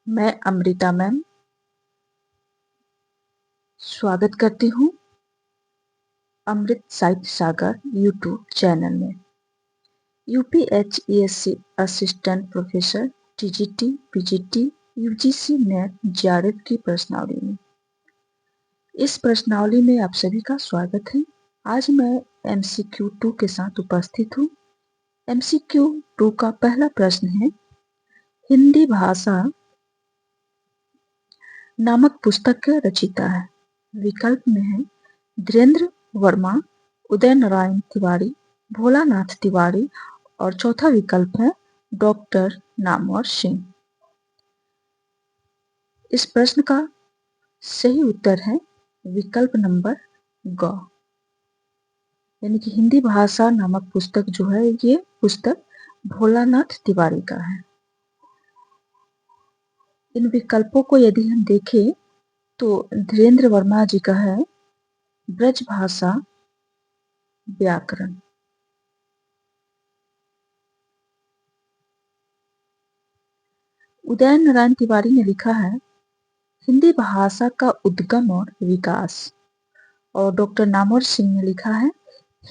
मैं अमृता मैम स्वागत करती हूँ अमृत साहित्य सागर यूट्यूब चैनल में। UPHESC assistant professor TGT PGT UGC NET JRF की प्रश्नावली में इस प्रश्नावली में आप सभी का स्वागत है। आज मैं एमसीक्यू 2 के साथ उपस्थित हूँ। एमसीक्यू 2 का पहला प्रश्न है, हिंदी भाषा नामक पुस्तक का रचयिता है। विकल्प में है धीरेन्द्र वर्मा, उदय नारायण तिवारी, भोलानाथ तिवारी और चौथा विकल्प है डॉक्टर नामवर सिंह। इस प्रश्न का सही उत्तर है विकल्प नंबर ग, यानी कि हिंदी भाषा नामक पुस्तक जो है ये पुस्तक भोलानाथ तिवारी का है। इन विकल्पों को यदि हम देखें तो धीरेन्द्र वर्मा जी का है ब्रज भाषा व्याकरण। उदय नारायण तिवारी ने लिखा है हिंदी भाषा का उद्गम और विकास, और डॉक्टर नामवर सिंह ने लिखा है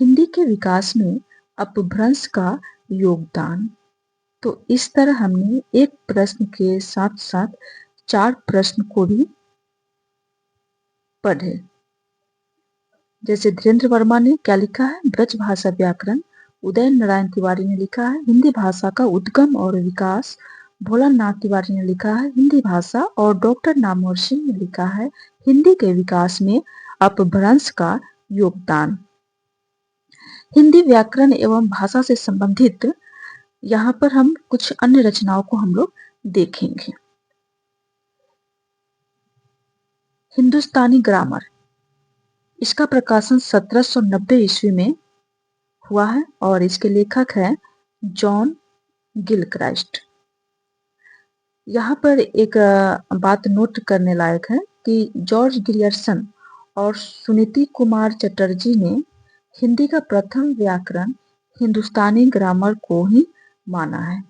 हिंदी के विकास में अपभ्रंश का योगदान। तो इस तरह हमने एक प्रश्न के साथ साथ 4 प्रश्न को भी पढ़े। जैसे धीरेन्द्र वर्मा ने क्या लिखा है, ब्रज भाषा व्याकरण। उदय नारायण तिवारी ने लिखा है हिंदी भाषा का उद्गम और विकास। भोलानाथ तिवारी ने लिखा है हिंदी भाषा, और डॉक्टर नामवर सिंह ने लिखा है हिंदी के विकास में अपभ्रंश का योगदान। हिंदी व्याकरण एवं भाषा से संबंधित यहाँ पर हम कुछ अन्य रचनाओं को हम लोग देखेंगे। हिंदुस्तानी ग्रामर, इसका प्रकाशन 1790 ईस्वी में हुआ है और इसके लेखक है जॉन गिलक्राइस्ट। यहाँ पर एक बात नोट करने लायक है कि जॉर्ज ग्रियर्सन और सुनीति कुमार चटर्जी ने हिंदी का प्रथम व्याकरण हिंदुस्तानी ग्रामर को ही माना है,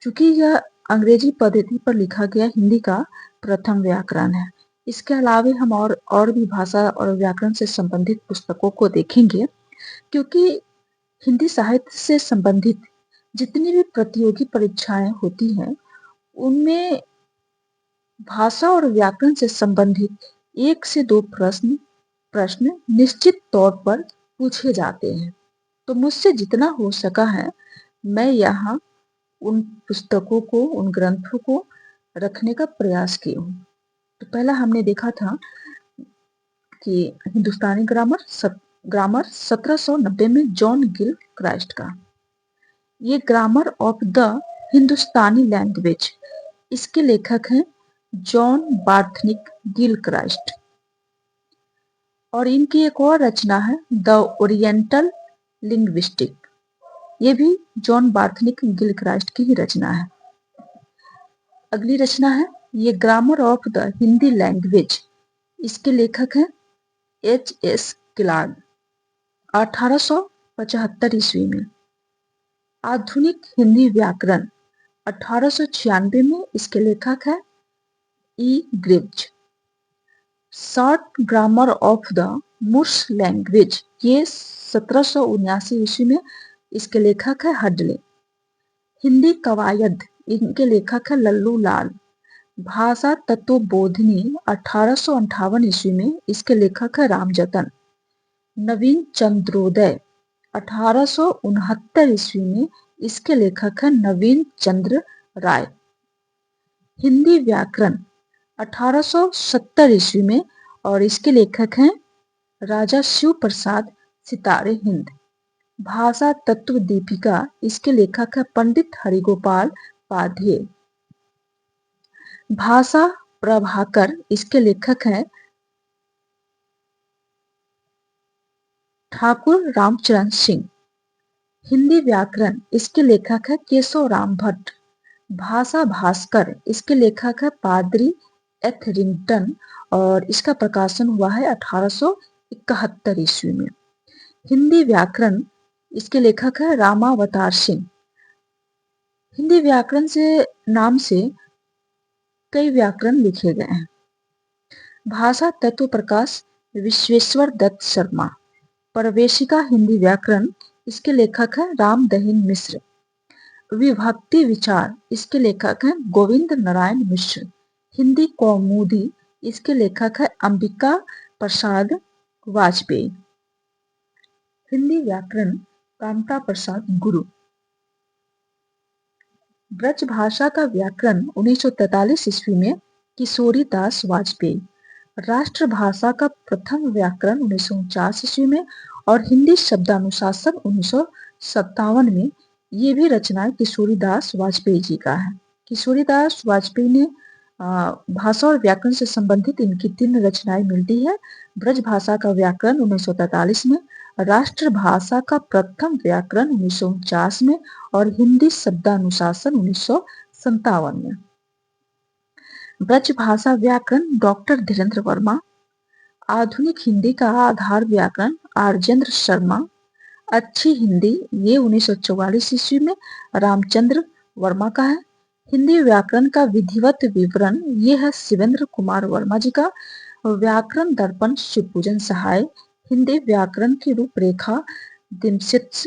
क्योंकि यह अंग्रेजी पद्धति पर लिखा गया हिंदी का प्रथम व्याकरण है। इसके अलावे हम और भी भाषा और व्याकरण से संबंधित पुस्तकों को देखेंगे, क्योंकि हिंदी साहित्य से संबंधित जितनी भी प्रतियोगी परीक्षाएं होती हैं उनमें भाषा और व्याकरण से संबंधित 1 से 2 प्रश्न निश्चित तौर पर पूछे जाते हैं। तो मुझसे जितना हो सका है मैं यहाँ उन पुस्तकों को, उन ग्रंथों को रखने का प्रयास की हूँ। तो पहला हमने देखा था कि हिंदुस्तानी ग्रामर 1790 में जॉन गिलक्राइस्ट का। ये grammar of the Hindustani language, इसके लेखक हैं जॉन बार्थनिक गिलक्राइस्ट। और इनकी एक और रचना है द ओरिएंटल लिंग्विस्टिक, ये भी जॉन बार्थनिक गिलक्राइस्ट की ही रचना है। अगली रचना है ये grammar of the Hindi language, इसके लेखक हैं एच.एस. क्लार्क 1875 ईस्वी में। आधुनिक हिंदी व्याकरण 1896 में, इसके लेखक है ई. Greaves. Short grammar of the मुर्स लैंग्वेज, ये 1779 ईस्वी में, इसके लेखक है हडले। हिंदी कवायद, इनके लेखक है लल्लू लाल। भाषा तत्वबोधिनी 1858 ईस्वी में, इसके लेखक है रामजतन। नवीन चंद्रोदय 1869 ईस्वी में, इसके लेखक है नवीन चंद्र राय। हिंदी व्याकरण 1870 ईस्वी में, और इसके लेखक हैं राजा शिव प्रसाद सितारे हिंद। भाषा तत्व दीपिका, इसके लेखक है पंडित हरिगोपाल पाध्ये। भाषा प्रभाकर, इसके लेखक हैं ठाकुर रामचरण सिंह। हिंदी व्याकरण, इसके लेखक है केशव राम भट्ट। भाषा भास्कर, इसके लेखक है पादरी एथरिंगटन, और इसका प्रकाशन हुआ है 1871 ईस्वी में। हिंदी व्याकरण, इसके लेखक है रामावतार सिंह। हिंदी व्याकरण से नाम से कई व्याकरण लिखे गए हैं। भाषा तत्व प्रकाश विश्वेश्वर दत्त शर्मा। प्रवेशिका हिंदी व्याकरण, इसके लेखक है राम दहीन मिश्र। विभक्ति विचार, इसके लेखक हैं गोविंद नारायण मिश्र। हिंदी कौमुदी, इसके लेखक है अंबिका प्रसाद वाजपेयी। हिंदी व्याकरण कामता प्रसाद गुरु। ब्रज भाषा का व्याकरण 1943 ईस्वी में किशोरी दास वाजपेयी। राष्ट्रभाषा का प्रथम व्याकरण 1949 ईस्वी में और हिंदी शब्दानुशासन 1957 में। ये भी रचनाएं किशोरी दास वाजपेयी जी का है। किशोरी दास वाजपेयी ने भाषा और व्याकरण से संबंधित इनकी 3 रचनाएं मिलती है। ब्रज भाषा का व्याकरण 1943 में, राष्ट्रभाषा का प्रथम व्याकरण 1949 में और हिंदी शब्दानुशासन 1957 में। ब्रज भाषा व्याकरण डॉक्टर धीरेन्द्र वर्मा। आधुनिक हिंदी का आधार व्याकरण आर्जेंद्र शर्मा। अच्छी हिंदी, ये 1944 ईस्वी में रामचंद्र वर्मा का है। हिंदी व्याकरण का विधिवत विवरण ये है शिवेंद्र कुमार वर्मा जी का। व्याकरण दर्पण शिवपूजन सहाय। हिंदी व्याकरण की रूपरेखा दिमसित्स।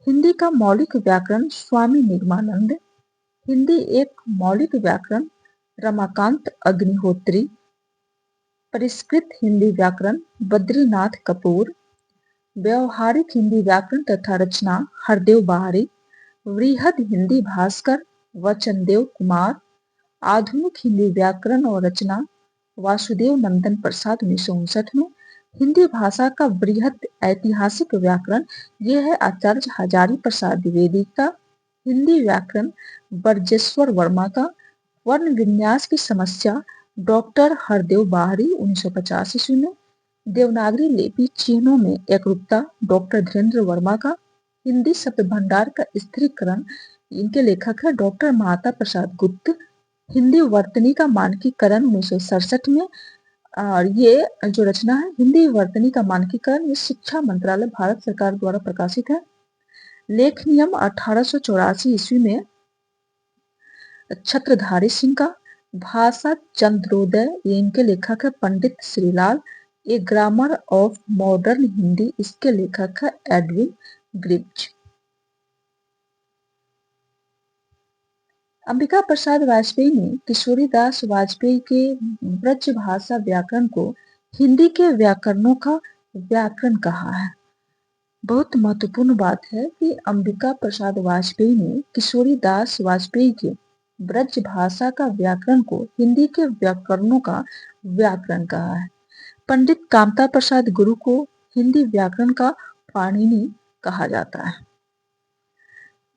हिंदी का मौलिक व्याकरण स्वामी निर्मानंद। हिंदी एक मौलिक व्याकरण रमाकांत अग्निहोत्री। परिष्कृत हिंदी व्याकरण बद्रीनाथ कपूर। व्यवहारिक हिंदी व्याकरण तथा रचना हरदेव बाहरी। वृहद हिंदी भास्कर वचनदेव कुमार। आधुनिक हिंदी व्याकरण और रचना वासुदेव नंदन प्रसाद 1959 में। हिंदी भाषा का बृहद ऐतिहासिक व्याकरण यह है आचार्य हजारी प्रसाद द्विवेदी का। हिंदी व्याकरण बरजेश्वर वर्मा का। वर्ण विन्यास की समस्या डॉक्टर हरदेव बाहरी 1950 ईस्वी में। देवनागरी लिपि चिन्हों में एकरूपता डॉक्टर धीरेन्द्र वर्मा का। हिंदी शब्द भंडार का स्थिरीकरण, इनके लेखक है डॉक्टर महाता प्रसाद गुप्त। हिंदी वर्तनी का मानकीकरण 1967 में। और ये जो रचना है हिंदी वर्तनी का मानकीकरण, ये शिक्षा मंत्रालय भारत सरकार द्वारा प्रकाशित है। लेख नियम 1884 ईस्वी में छत्रधारी सिंह का। भाषा चंद्रोदय, ये इनके लेखक है पंडित श्रीलाल। ए ग्रामर ऑफ मॉडर्न हिंदी, इसके लेखक है एडविन ग्रिप्च। अंबिका प्रसाद वाजपेयी ने किशोरी दास वाजपेयी के ब्रज भाषा व्याकरण को हिंदी के व्याकरणों का व्याकरण कहा है। बहुत महत्वपूर्ण बात है कि अंबिका प्रसाद वाजपेयी ने किशोरी दास वाजपेयी के ब्रज भाषा का व्याकरण को हिंदी के व्याकरणों का व्याकरण कहा है। पंडित कामता प्रसाद गुरु को हिंदी व्याकरण का पाणिनि कहा जाता है।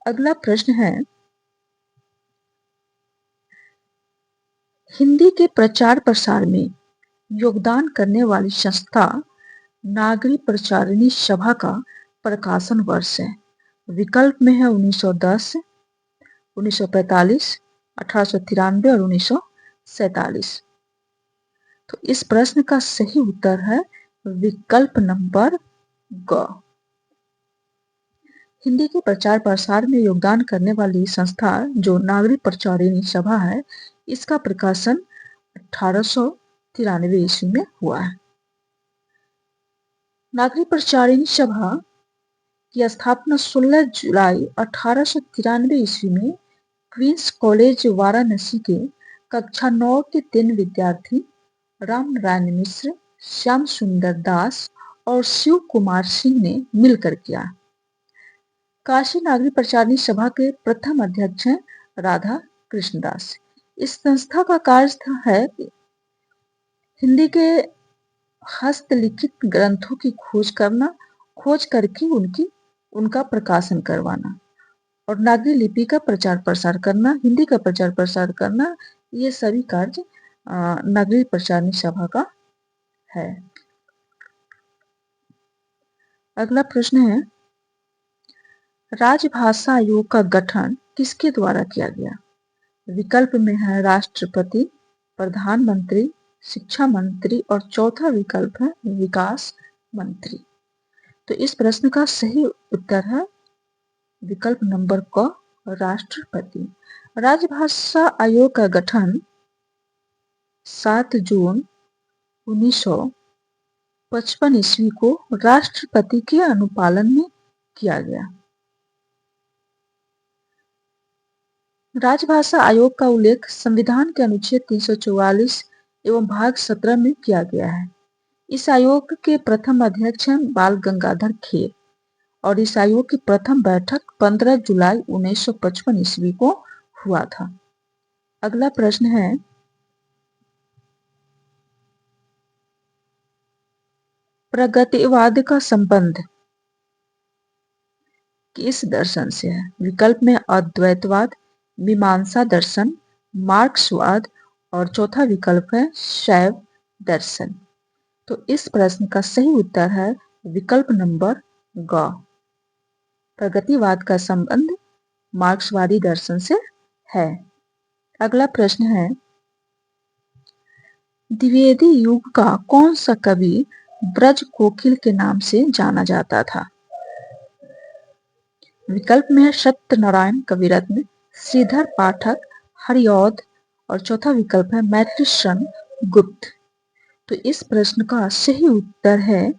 अगला प्रश्न है, हिंदी के प्रचार प्रसार में योगदान करने वाली संस्था नागरी प्रचारिणी सभा का प्रकाशन वर्ष है। विकल्प में है 1910, 1945, 1893 और 1947। तो इस प्रश्न का सही उत्तर है विकल्प नंबर ग। हिंदी के प्रचार प्रसार में योगदान करने वाली संस्था जो नागरी प्रचारिणी सभा है, इसका प्रकाशन 1893 ईस्वी में हुआ है। नागरी प्रचारिणी सभा की स्थापना 16 जुलाई 1893 ईस्वी में क्वींस कॉलेज वाराणसी के कक्षा 9 के 3 विद्यार्थी राम नारायण मिश्र, श्याम सुंदर दास और शिव कुमार सिंह ने मिलकर किया। काशी नागरी प्रचारिणी सभा के प्रथम अध्यक्ष हैं राधा कृष्णदास। इस संस्था का कार्य है हिंदी के हस्तलिखित ग्रंथों की खोज करना, खोज करके उनका प्रकाशन करवाना और नागरी लिपि का प्रचार प्रसार करना, हिंदी का प्रचार प्रसार करना, ये सभी कार्य नागरी प्रचारिणी सभा का है। अगला प्रश्न है, राजभाषा आयोग का गठन किसके द्वारा किया गया? विकल्प में है राष्ट्रपति, प्रधानमंत्री, शिक्षा मंत्री और चौथा विकल्प है विकास मंत्री। तो इस प्रश्न का सही उत्तर है विकल्प नंबर क, राष्ट्रपति। राजभाषा आयोग का गठन 7 जून 1955 ईस्वी को राष्ट्रपति के अनुपालन में किया गया। राजभाषा आयोग का उल्लेख संविधान के अनुच्छेद 344 एवं भाग 17 में किया गया है। इस आयोग के प्रथम अध्यक्ष हैं बाल गंगाधर खेर और इस आयोग की प्रथम बैठक 15 जुलाई 1955 ईस्वी को हुआ था। अगला प्रश्न है, प्रगतिवाद का संबंध किस दर्शन से है? विकल्प में अद्वैतवाद, मीमांसा दर्शन, मार्क्सवाद और चौथा विकल्प है शैव दर्शन। तो इस प्रश्न का सही उत्तर है विकल्प नंबर ग। प्रगतिवाद का संबंध मार्क्सवादी दर्शन से है। अगला प्रश्न है, द्विवेदी युग का कौन सा कवि ब्रज कोकिल के नाम से जाना जाता था? विकल्प में है सत्यनारायण कविरत्न, श्रीधर पाठक, हरिऔध और चौथा विकल्प है मैत्रेयी गुप्त। तो इस प्रश्न का सही उत्तर है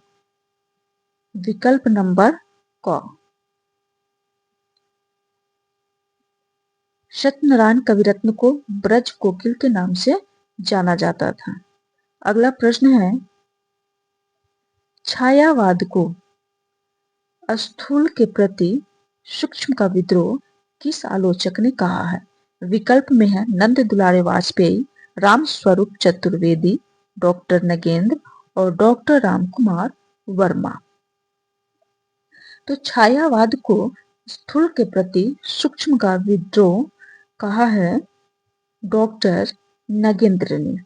विकल्प नंबर क। सत्यनारायण कविरत्न को ब्रज कोकिल के नाम से जाना जाता था। अगला प्रश्न है, छायावाद को स्थूल के प्रति सूक्ष्म का विद्रोह किस आलोचक ने कहा है? विकल्प में है नंद दुलारे वाजपेयी, राम स्वरूप चतुर्वेदी, डॉक्टर नगेंद्र और डॉक्टर राम कुमार वर्मा। तो छायावाद को स्थूल के प्रति सूक्ष्म का विद्रोह कहा है डॉक्टर नगेंद्र ने।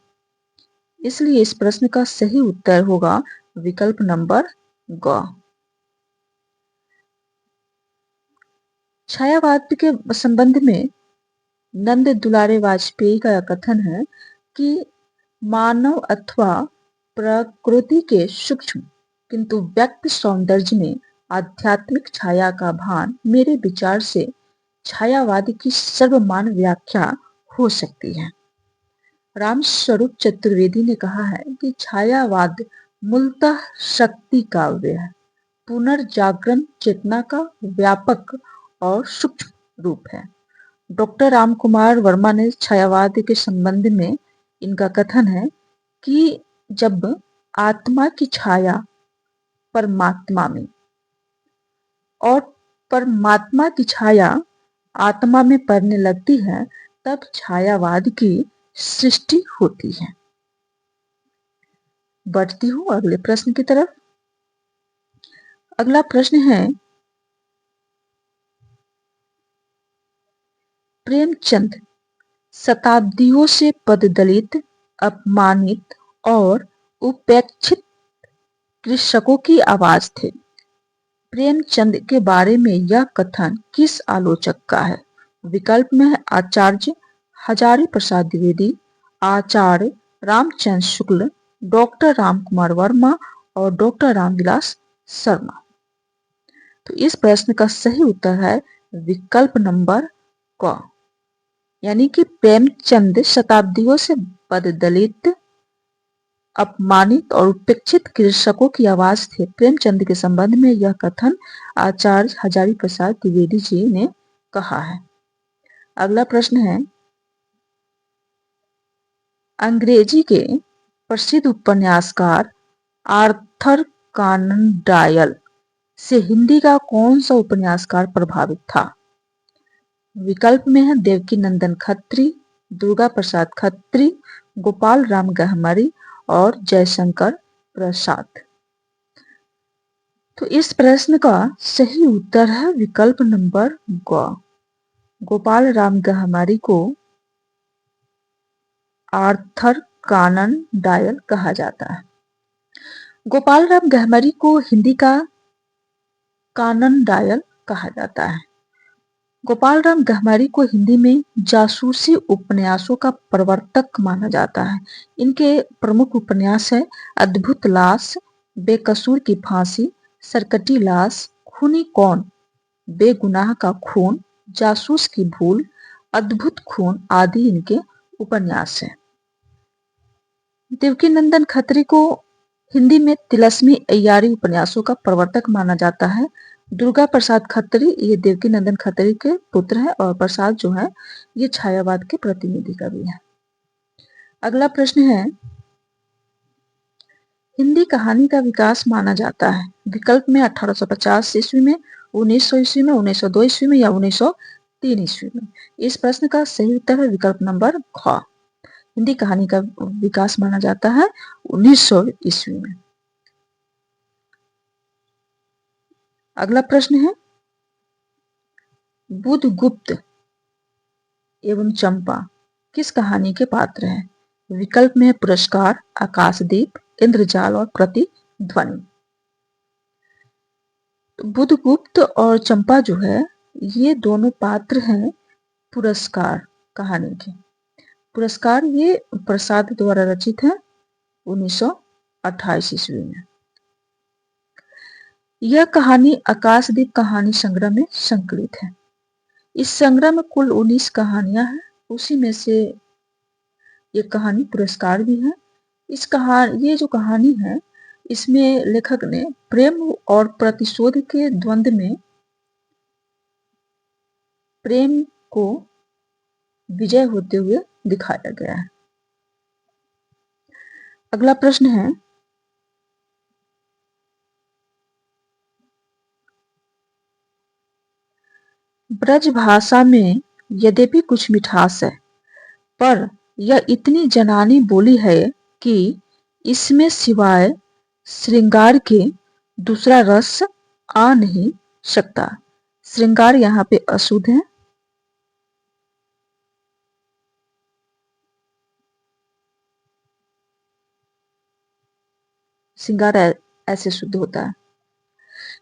इसलिए इस प्रश्न का सही उत्तर होगा विकल्प नंबर ग। छायावाद के संबंध में नंद दुलारे वाजपेयी का कथन है कि मानव अथवा प्रकृति के सूक्ष्म किंतु व्यक्त सौंदर्य में आध्यात्मिक छाया का भान मेरे विचार से छायावाद की सर्वमान्य व्याख्या हो सकती है। राम स्वरूप चतुर्वेदी ने कहा है कि छायावाद मूलतः शक्ति काव्य है, पुनर्जागरण चेतना का व्यापक और सूक्ष्म रूप है। डॉक्टर राम कुमार वर्मा ने छायावाद के संबंध में इनका कथन है कि जब आत्मा की छाया परमात्मा में और परमात्मा की छाया आत्मा में पड़ने लगती है तब छायावाद की सृष्टि होती है। बढ़ती हूँ अगले प्रश्न की तरफ। अगला प्रश्न है, प्रेमचंद शताब्दियों से पददलित, अपमानित और उपेक्षित कृषकों की आवाज थे। प्रेमचंद के बारे में यह कथन किस आलोचक का है? विकल्प में है आचार्य हजारी प्रसाद द्विवेदी, आचार्य रामचंद्र शुक्ल, डॉक्टर राम कुमार वर्मा और डॉक्टर रामविलास शर्मा। तो इस प्रश्न का सही उत्तर है विकल्प नंबर क, यानी कि प्रेमचंद शताब्दियों से पददलित, अपमानित और उपेक्षित कृषकों की आवाज थे। प्रेमचंद के संबंध में यह कथन आचार्य हजारी प्रसाद द्विवेदी जी ने कहा है। अगला प्रश्न है, अंग्रेजी के प्रसिद्ध उपन्यासकार आर्थर कॉनन डॉयल से हिंदी का कौन सा उपन्यासकार प्रभावित था? विकल्प में है देवकी नंदन खत्री, दुर्गा प्रसाद खत्री, गोपाल राम गहमरी और जयशंकर प्रसाद। तो इस प्रश्न का सही उत्तर है विकल्प नंबर ग। गोपाल राम गहमरी को आर्थर कॉनन डॉयल कहा जाता है। गोपाल राम गहमरी को हिंदी का कॉनन डॉयल कहा जाता है। गोपाल राम गहमरी को हिंदी में जासूसी उपन्यासों का प्रवर्तक माना जाता है। इनके प्रमुख उपन्यास है अद्भुत लाश, बेकसूर की फांसी, सरकटी लाश, खूनी कौन, बेगुनाह का खून, जासूस की भूल, अद्भुत खून आदि इनके उपन्यास हैं। देवकी नंदन खत्री को हिंदी में तिलस्मी अय्यारी उपन्यासों का प्रवर्तक माना जाता है। दुर्गा प्रसाद खत्री ये देवकी नंदन खत्री के पुत्र है और प्रसाद जो है ये छायावाद के प्रतिनिधि कवि है। अगला प्रश्न है, हिंदी कहानी का विकास माना जाता है विकल्प में 1850 ईस्वी में, 1900 ईस्वी में, 1902 ईस्वी में या 1903 ईस्वी में। इस प्रश्न का सही उत्तर है विकल्प नंबर ख। हिंदी कहानी का विकास माना जाता है 1900 ईस्वी में। अगला प्रश्न है, बुधगुप्त एवं चंपा किस कहानी के पात्र हैं? विकल्प में पुरस्कार, आकाशदीप, इंद्रजाल और प्रतिध्वनि। बुधगुप्त और चंपा जो है ये दोनों पात्र हैं पुरस्कार कहानी के। पुरस्कार ये प्रसाद द्वारा रचित है 1928 ईस्वी में। यह कहानी आकाशदीप कहानी संग्रह में संकलित है। इस संग्रह में कुल 19 कहानियां हैं, उसी में से ये कहानी पुरस्कार भी है। ये जो कहानी है इसमें लेखक ने प्रेम और प्रतिशोध के द्वंद्व में प्रेम को विजय होते हुए दिखाया गया है। अगला प्रश्न है, ब्रज भाषा में यद्यपि कुछ मिठास है पर यह इतनी जनानी बोली है कि इसमें सिवाय श्रृंगार के दूसरा रस आ नहीं सकता। श्रृंगार यहाँ पे अशुद्ध है। श्रृंगार ऐसे शुद्ध होता है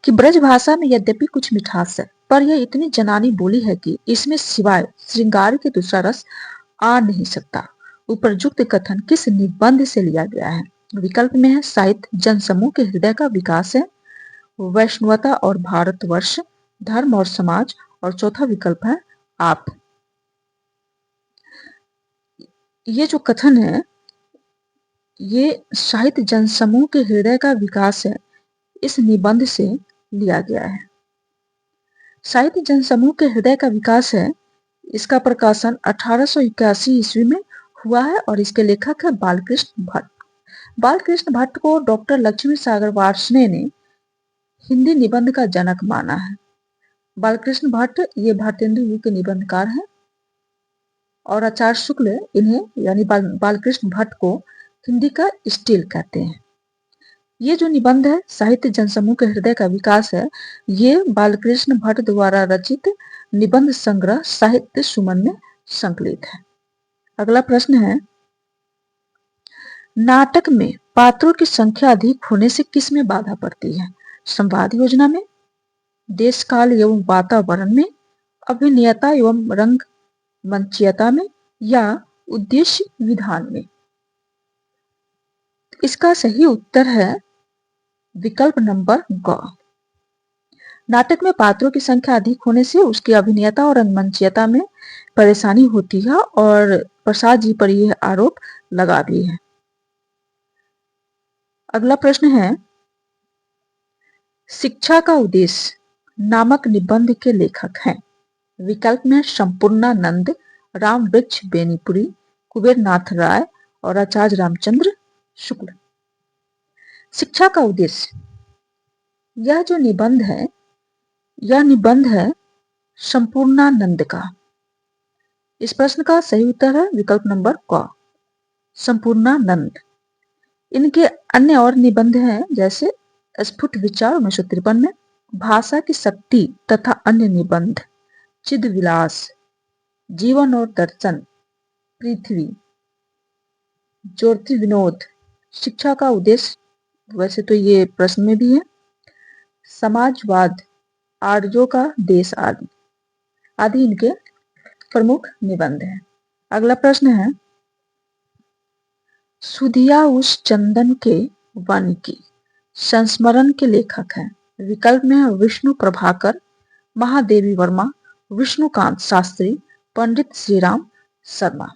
कि ब्रज भाषा में यद्यपि कुछ मिठास है पर यह इतनी जनानी बोली है कि इसमें सिवाय श्रृंगार के दूसरा रस आ नहीं सकता। उपरयुक्त कथन किस निबंध से लिया गया है? विकल्प में है साहित्य जनसमूह के हृदय का विकास है, वैष्णवता और भारतवर्ष, धर्म और समाज, और चौथा विकल्प है आप। ये जो कथन है ये साहित्य जनसमूह के हृदय का विकास है, इस निबंध से लिया गया है। साहित्य जनसमूह के हृदय का विकास है, इसका प्रकाशन 1881 ईस्वी में हुआ है और इसके लेखक है बालकृष्ण भट्ट। बालकृष्ण भट्ट को डॉक्टर लक्ष्मी सागर वार्ष्णेय ने हिंदी निबंध का जनक माना है। बालकृष्ण भट्ट ये भारतेंदु युग के निबंधकार हैं और आचार्य शुक्ल इन्हें यानी बालकृष्ण भट्ट को हिंदी का स्टील कहते हैं। ये जो निबंध है साहित्य जनसमूह के हृदय का विकास है, ये बालकृष्ण भट्ट द्वारा रचित निबंध संग्रह साहित्य सुमन में संकलित है। अगला प्रश्न है, नाटक में पात्रों की संख्या अधिक होने से किस में बाधा पड़ती है? संवाद योजना में, देश काल एवं वातावरण में, अभिनयता एवं रंग मंचीयता में या उद्देश्य विधान में। इसका सही उत्तर है विकल्प नंबर ग। नाटक में पात्रों की संख्या अधिक होने से उसकी अभिनयता और रंगमंचीयता में परेशानी होती है और प्रसाद जी पर यह आरोप लगा भी है। अगला प्रश्न है, शिक्षा का उद्देश्य नामक निबंध के लेखक हैं। विकल्प में संपूर्णानंद, राम वृक्ष बेनीपुरी, कुबेर नाथ राय और आचार्य रामचंद्र शुक्ल। शिक्षा का उद्देश्य यह जो निबंध है यह निबंध है संपूर्णानंद का। इस प्रश्न का सही उत्तर है विकल्प नंबर क, संपूर्णानंद। इनके अन्य और निबंध हैं जैसे स्फुट विचार 1953 में, भाषा की शक्ति तथा अन्य निबंध, चिद विलास, जीवन और दर्शन, पृथ्वी, ज्योति विनोद। शिक्षा का उद्देश्य वैसे तो ये प्रश्न में भी है, समाजवाद, आर्यों का देश आदि आदि इनके प्रमुख निबंध हैं। अगला प्रश्न है, सुधिया उस चंदन के वन की संस्मरण के लेखक हैं। विकल्प में है विष्णु प्रभाकर, महादेवी वर्मा, विष्णुकांत शास्त्री, पंडित श्रीराम शर्मा।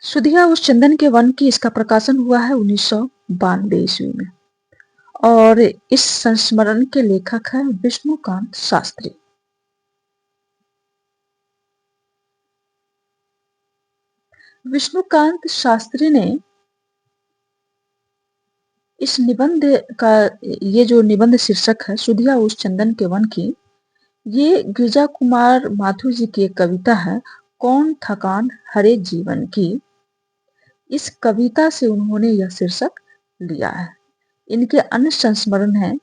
सुधिया उस चंदन के वन की इसका प्रकाशन हुआ है 1992 ईस्वी में और इस संस्मरण के लेखक है विष्णुकांत शास्त्री। विष्णुकांत शास्त्री ने इस निबंध का ये जो निबंध शीर्षक है सुधिया उस चंदन के वन की, ये गिरिजा कुमार माथुर जी की एक कविता है, कौन थकान हरे जीवन की। इस कविता से उन्होंने यह शीर्षक लिया है। इनके अन्य संस्मरण हैं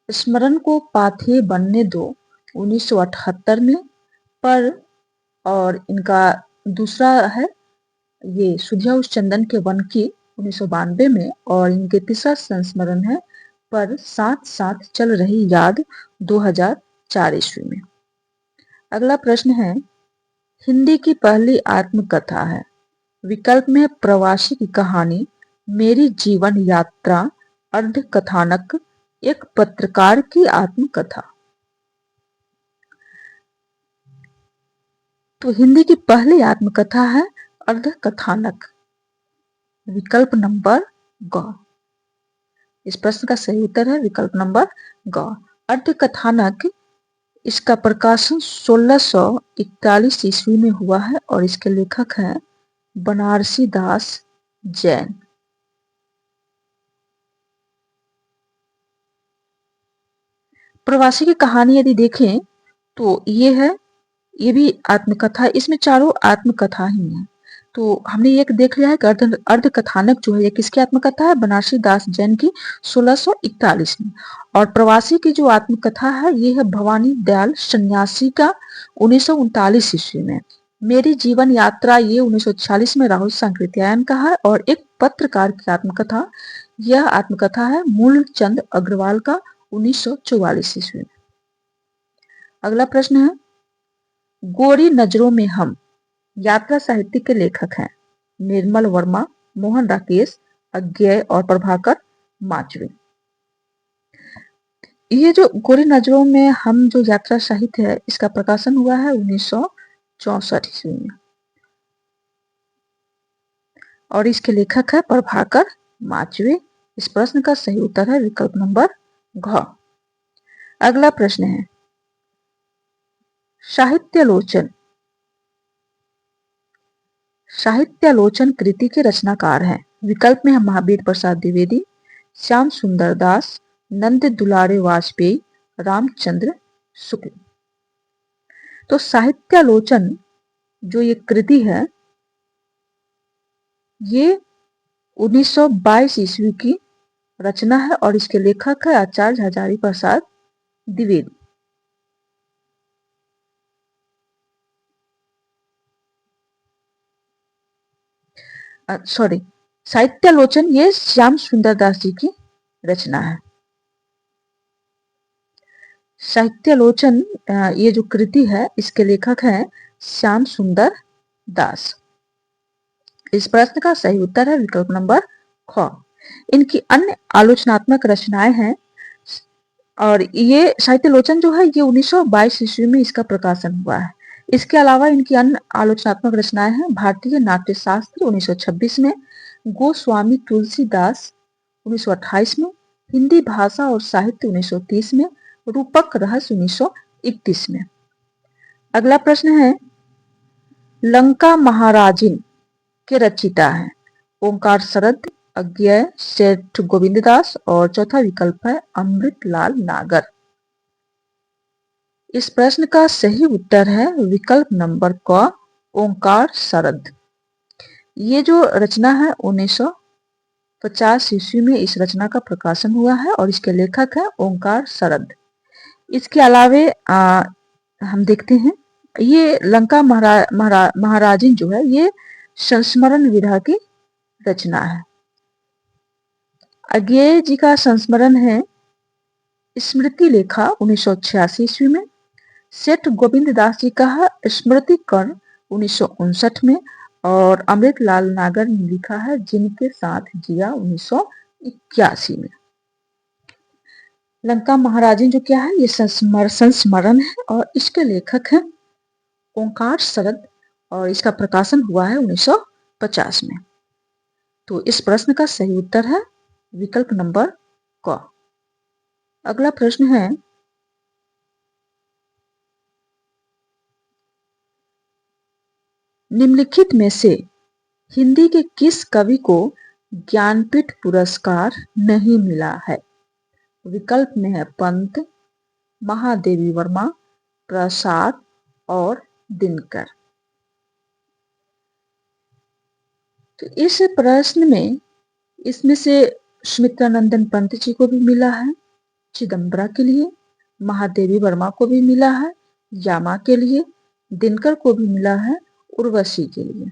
स्मरण को पाथे बनने दो 1978 में पर, और इनका दूसरा है ये सुधिया उस चंदन के वन की 1992 में, और इनके तीसरा संस्मरण है पर साथ साथ चल रही याद 2004 ईस्वी में। अगला प्रश्न है हिंदी की पहली आत्मकथा है, विकल्प में प्रवासी की कहानी, मेरी जीवन यात्रा, अर्ध कथानक, एक पत्रकार की आत्मकथा। तो हिंदी की पहली आत्मकथा है अर्ध कथानक, विकल्प नंबर ग। इस प्रश्न का सही उत्तर है विकल्प नंबर ग। अर्ध कथानक इसका प्रकाशन 1641 ईस्वी में हुआ है और इसके लेखक हैं बनारसी दास जैन। प्रवासी की कहानी यदि देखें तो ये भी आत्मकथा, इसमें चारों आत्मकथा ही है। तो हमने एक देख लिया है कि अर्ध कथानक जो है ये किसकी आत्मकथा है, बनारसी दास जैन की 1641 में। और प्रवासी की जो आत्मकथा है ये है भवानी दयाल सन्यासी का 1939 ईस्वी में। मेरी जीवन यात्रा ये 1946 में राहुल सांकृत्यायन का है। और एक पत्रकार की आत्मकथा, यह आत्मकथा है मूलचंद अग्रवाल का 1944 ईस्वी में। अगला प्रश्न है गोरी नजरों में हम यात्रा साहित्य के लेखक हैं निर्मल वर्मा, मोहन राकेश, अज्ञेय और प्रभाकर माचवे। ये जो गोरी नजरों में हम जो यात्रा साहित्य है इसका प्रकाशन हुआ है 1964 ईस्वी में और इसके लेखक है प्रभाकर माचवे। इस प्रश्न का सही उत्तर है विकल्प नंबर घ। अगला प्रश्न है साहित्यालोचन कृति के रचनाकार हैं, विकल्प में हम महावीर प्रसाद द्विवेदी, श्याम सुंदर दास, नंद दुलारे वाजपेयी, रामचंद्र शुक्ल। तो साहित्यालोचन जो ये कृति है ये 1922 ईस्वी की रचना है और इसके लेखक है आचार्य हजारी प्रसाद द्विवेदी। साहित्यालोचन ये श्याम सुंदर दास जी की रचना है। साहित्यालोचन ये जो कृति है इसके लेखक हैं श्याम सुंदर दास। इस प्रश्न का सही उत्तर है विकल्प नंबर ख। इनकी अन्य आलोचनात्मक रचनाएं हैं और ये साहित्यालोचन जो है ये 1922 ईस्वी में इसका प्रकाशन हुआ है। इसके अलावा इनकी अन्य आलोचनात्मक रचनाएं हैं भारतीय नाट्य शास्त्र 1926 में, गोस्वामी तुलसीदास 1928 में, हिंदी भाषा और साहित्य 1930 में, रूपक रहस्य 1931 में। अगला प्रश्न है लंका महाराजिन के रचयिता हैं ओंकार शरद, अज्ञेय, सेठ गोविंददास और चौथा विकल्प है अमृतलाल नागर। इस प्रश्न का सही उत्तर है विकल्प नंबर क ओंकार शरद। ये जो रचना है 1950 ईस्वी में इस रचना का प्रकाशन हुआ है और इसके लेखक है ओंकार शरद। इसके अलावे हम देखते हैं ये लंका महाराजिन जो है ये संस्मरण विधा की रचना है। अज्ञेय जी का संस्मरण है स्मृति लेखा 1986 ईस्वी में, सेठ गोविंद दास जी का है स्मृति कर्ण 1959 में और अमृतलाल नागर ने लिखा है जिनके साथ जिया 1981 में। लंका महाराजिन जो क्या है ये संस्मरण है और इसके लेखक हैं ओंकार शरद और इसका प्रकाशन हुआ है 1950 में। तो इस प्रश्न का सही उत्तर है विकल्प नंबर क। अगला प्रश्न है, निम्नलिखित में से हिंदी के किस कवि को ज्ञानपीठ पुरस्कार नहीं मिला है? विकल्प में है पंत, महादेवी वर्मा, प्रसाद और दिनकर। तो इस प्रश्न में इसमें से सुमित्रानंदन पंत जी को भी मिला है चिदम्बरा के लिए, महादेवी वर्मा को भी मिला है यामा के लिए, दिनकर को भी मिला है उर्वशी के लिए।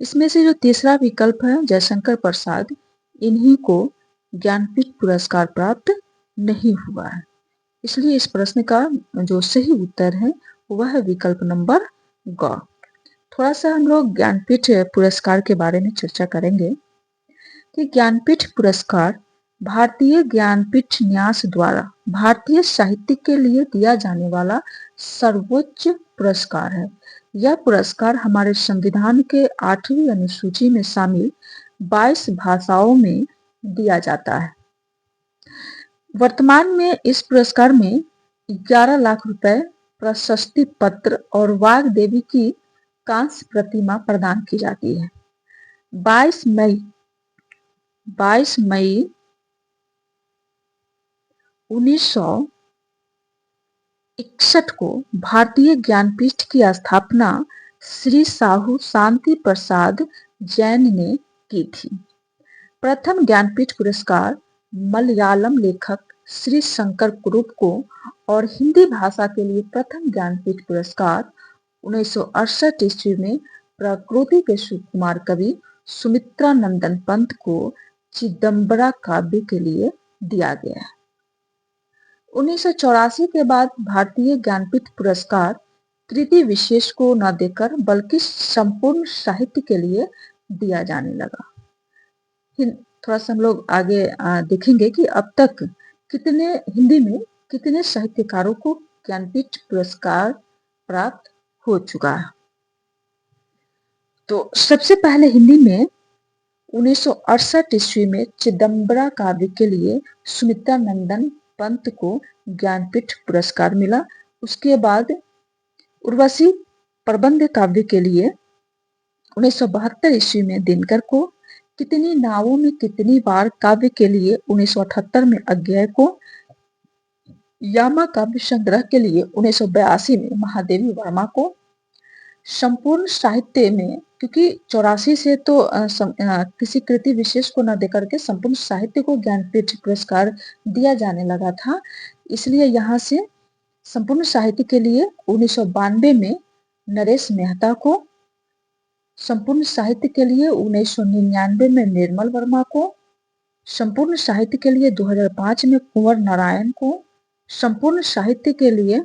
इसमें से जो तीसरा विकल्प है जयशंकर प्रसाद, इन्हीं को ज्ञानपीठ पुरस्कार प्राप्त नहीं हुआ है। इसलिए इस प्रश्न का जो सही उत्तर है वह है विकल्प नंबर ग। थोड़ा सा हम लोग ज्ञानपीठ पुरस्कार के बारे में चर्चा करेंगे कि ज्ञानपीठ पुरस्कार भारतीय ज्ञानपीठ न्यास द्वारा भारतीय साहित्य के लिए दिया जाने वाला सर्वोच्च पुरस्कार है। यह पुरस्कार हमारे संविधान के 8वीं अनुसूची में शामिल 22 भाषाओं में दिया जाता है। वर्तमान में इस पुरस्कार में 11 लाख रुपए, प्रशस्ति पत्र और वाग देवी की कांस्य प्रतिमा प्रदान की जाती है। 22 मई 1961 को भारतीय ज्ञानपीठ की स्थापना श्री साहू शांति प्रसाद जैन ने की थी। प्रथम ज्ञानपीठ पुरस्कार मलयालम लेखक श्री शंकर कुरुप को और हिंदी भाषा के लिए प्रथम ज्ञानपीठ पुरस्कार 1968 ईस्वी में प्रकृति के सुकुमार कवि सुमित्रानंदन पंत को चिदम्बरा काव्य के लिए दिया गया है। 1984 के बाद भारतीय ज्ञानपीठ पुरस्कार कृति विशेष को न देकर बल्कि संपूर्ण साहित्य के लिए दिया जाने लगा। थोड़ा सा हम लोग आगे देखेंगे कि अब तक हिंदी में कितने साहित्यकारों को ज्ञानपीठ पुरस्कार प्राप्त हो चुका है। तो सबसे पहले हिंदी में 1968 ईस्वी में चिदम्बरा काव्य के लिए सुमित्रानंदन पंत को ज्ञानपीठ पुरस्कार मिला। उसके बाद उर्वशी प्रबंध काव्य के लिए 1972 ईस्वी में दिनकर को, कितनी नावों में कितनी बार काव्य के लिए 1978 में अज्ञेय को, यामा काव्य संग्रह के लिए 1982 में महादेवी वर्मा को, संपूर्ण साहित्य में क्योंकि 84 से तो किसी कृति विशेष को न देकर के संपूर्ण साहित्य को ज्ञानपीठ पुरस्कार दिया जाने लगा था, इसलिए यहाँ से संपूर्ण साहित्य के लिए 1992 में नरेश मेहता को, संपूर्ण साहित्य के लिए 1999 में निर्मल वर्मा को, संपूर्ण साहित्य के लिए 2005 में कुंवर नारायण को, संपूर्ण साहित्य के लिए